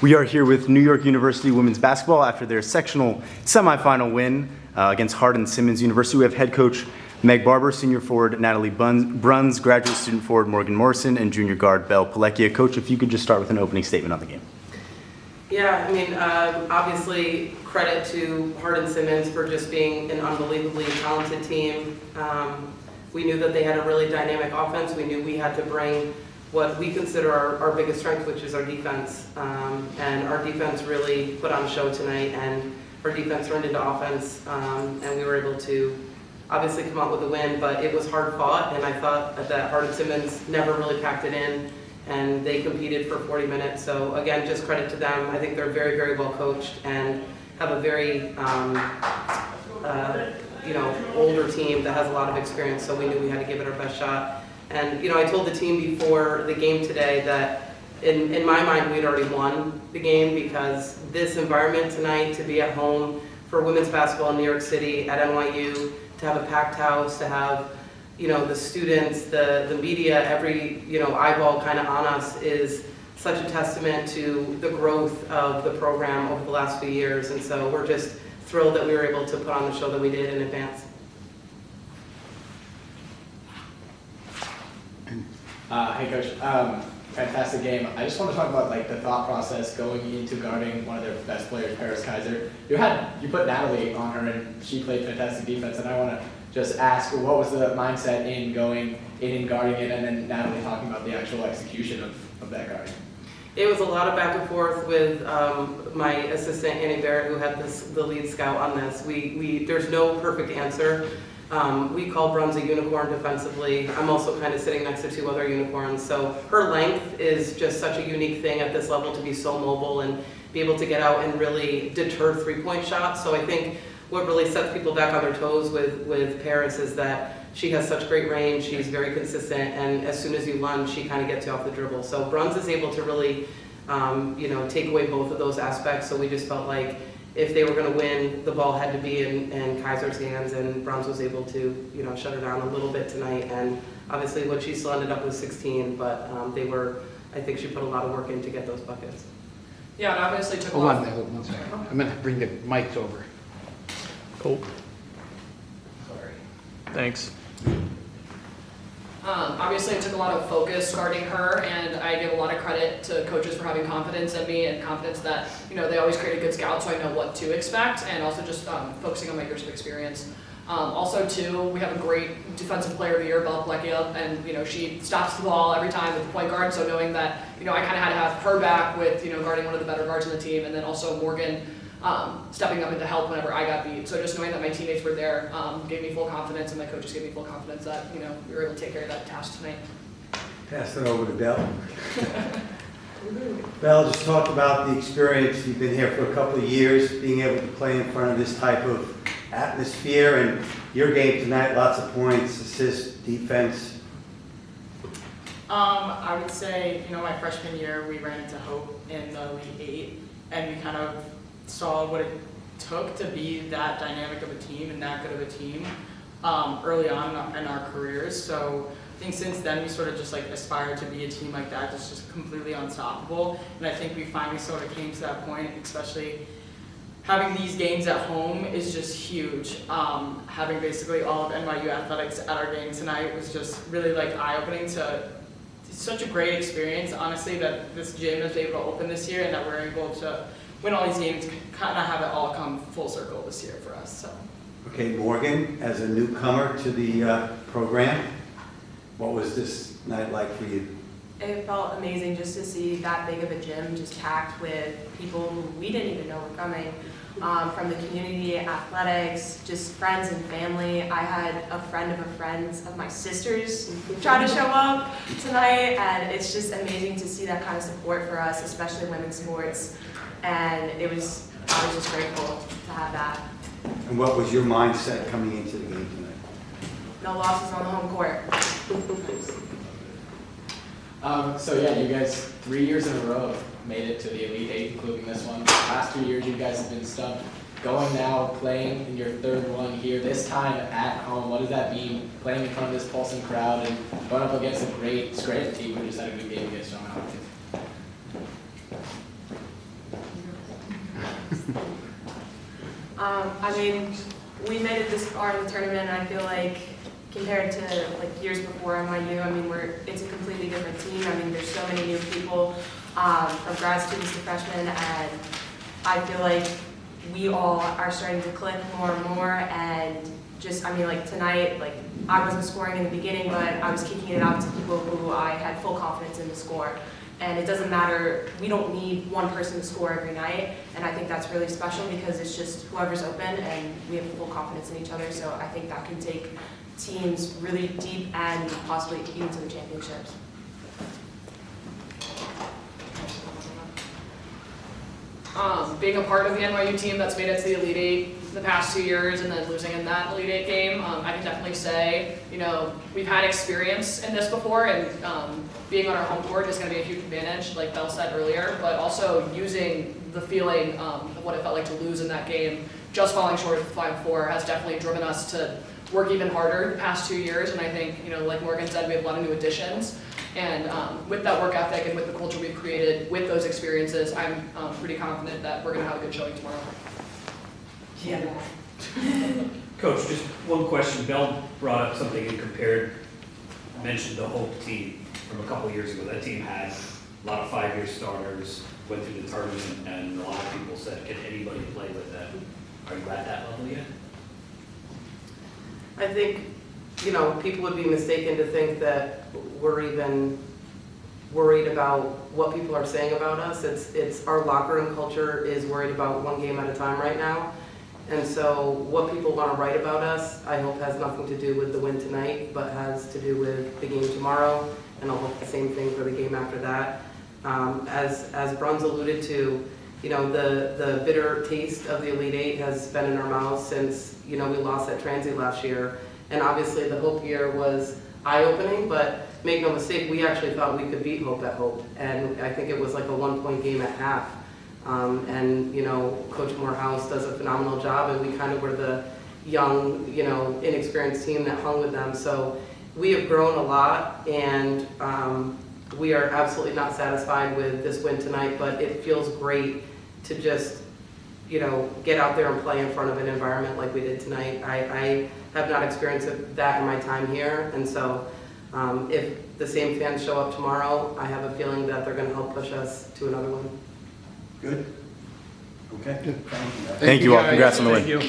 We are here with New York University women's basketball after their sectional semifinal win against Hardin-Simmons University. We have head coach Meg Barber, senior forward Natalie Bruns, graduate student forward Morgan Morrison, and junior guard Belle Palecchia. Coach, if you could just start with an opening statement on the game. Yeah, I mean, obviously credit to Hardin-Simmons for just being an unbelievably talented team. We knew that they had a really dynamic offense. We knew we had to bring what we consider our biggest strength, which is our defense. And our defense really put on a show tonight, and our defense turned into offense, and we were able to obviously come out with a win, but it was hard fought, and I thought that Hardin-Simmons never really packed it in, and they competed for 40 minutes. So again, just credit to them. I think they're very, very well coached and have a very older team that has a lot of experience, so we knew we had to give it our best shot. And I told the team before the game today that in my mind we'd already won the game, because this environment tonight, to be at home for women's basketball in New York City at NYU, to have a packed house, to have the students, the media, every eyeball kind of on us, is such a testament to the growth of the program over the last few years. And so we're just thrilled that we were able to put on the show that we did in advance. Hey Coach, fantastic game. I just want to talk about the thought process going into guarding one of their best players, Paris Kaiser. You put Natalie on her and she played fantastic defense, and I want to just ask, what was the mindset in going in and guarding it, and then Natalie talking about the actual execution of that guarding? It was a lot of back and forth with my assistant Annie Barrett, who had the lead scout on this. There's no perfect answer. We call Bruns a unicorn defensively. I'm also kind of sitting next to two other unicorns. So her length is just such a unique thing at this level, to be so mobile and be able to get out and really deter three-point shots. So I think what really sets people back on their toes with Paris is that she has such great range, she's very consistent, and as soon as you lunge, she kind of gets you off the dribble. So Bruns is able to really take away both of those aspects. So we just felt like if they were going to win, the ball had to be in Kaiser's hands, and Bruns was able to shut her down a little bit tonight. And obviously what she still ended up with 16, but I think she put a lot of work in to get those buckets. Yeah, and obviously took Hold on, one second. I'm going to bring the mics over. Cool. Sorry. Thanks. Obviously, it took a lot of focus guarding her, and I give a lot of credit to coaches for having confidence in me and confidence that they always create a good scout, so I know what to expect, and also just focusing on my years of experience. Also, too, we have a great defensive player of the year, Belle Palecchia, and she stops the ball every time with the point guard. So knowing that I kind of had to have her back with guarding one of the better guards in the team, and then also Morgan stepping up into help whenever I got beat. So just knowing that my teammates were there gave me full confidence, and my coaches gave me full confidence that we were able to take care of that task tonight. Pass it over to Belle. Belle, just talked about the experience. You've been here for a couple of years, being able to play in front of this type of atmosphere, and your game tonight, lots of points, assists, defense. I would say, my freshman year, we ran into Hope in the Elite Eight, and we kind of saw what it took to be that dynamic of a team and that good of a team early on in our careers. So I think since then we sort of just aspired to be a team like that, just completely unstoppable. And I think we finally sort of came to that point, especially having these games at home is just huge. Having basically all of NYU athletics at our game tonight was just really eye-opening to. It's such a great experience, honestly, that this gym is able to open this year and that we're able to win all these games, kind of have it all come full circle this year for us. So. Okay, Morgan, as a newcomer to the program, what was this night like for you? It felt amazing just to see that big of a gym just packed with people who we didn't even know were coming. From the community, athletics, just friends and family. I had a friend of a friend's of my sister's try to show up tonight, and it's just amazing to see that kind of support for us, especially women's sports. And I was just grateful to have that. And what was your mindset coming into the game tonight? No losses on the home court. So yeah, you guys 3 years in a row have made it to the Elite Eight, including this one. Last 2 years you guys have been stumped. Going now, playing in your third one here, this time at home, what does that mean? Playing in front of this pulsing crowd and going up against a great Scranton team who just had a good game against John Hopkins. I mean, we made it this far in the tournament, and I feel like compared to like years before NYU, I mean, it's a completely different team. I mean, there's so many new people, from grad students to freshmen, and I feel like we all are starting to click more and more. And just, I mean, like tonight, like I wasn't scoring in the beginning, but I was kicking it out to people who I had full confidence in the score. And it doesn't matter, we don't need one person to score every night, and I think that's really special because it's just whoever's open and we have full confidence in each other, so I think that can take teams really deep and possibly even to the championships. Being a part of the NYU team that's made it to the Elite Eight the past 2 years and then losing in that Elite Eight game, I can definitely say, you know, we've had experience in this before, and being on our home court is going to be a huge advantage, like Belle said earlier, but also using the feeling of what it felt like to lose in that game, just falling short of the Final Four has definitely driven us to work even harder the past 2 years, and I think, you know, like Morgan said, we have a lot of new additions. And with that work ethic and with the culture we've created with those experiences, I'm pretty confident that we're going to have a good showing tomorrow. Yeah. Coach, just one question. Belle brought up something and mentioned the Hope team from a couple of years ago. That team had a lot of 5-year starters, went through the tournament, and a lot of people said, can anybody play with them? Are you at that level yet? I think, you know, people would be mistaken to think that we're even worried about what people are saying about us. It's our locker room culture is worried about one game at a time right now. And so what people want to write about us, I hope has nothing to do with the win tonight, but has to do with the game tomorrow, and I'll hope the same thing for the game after that. As Bruns alluded to, you know, the bitter taste of the Elite Eight has been in our mouths since, you know, we lost at Transy last year. And obviously the Hope year was eye-opening, but make no mistake, we actually thought we could beat Hope at Hope. And I think it was like a 1-point game at half. And, you know, Coach Morehouse does a phenomenal job, and we kind of were the young, you know, inexperienced team that hung with them. So we have grown a lot, and we are absolutely not satisfied with this win tonight, but it feels great to just, you know, get out there and play in front of an environment like we did tonight. I have not experienced that in my time here, and so if the same fans show up tomorrow, I have a feeling that they're going to help push us to another one. Good? Okay. Thank you all. guys. Congrats on the win. Thank you.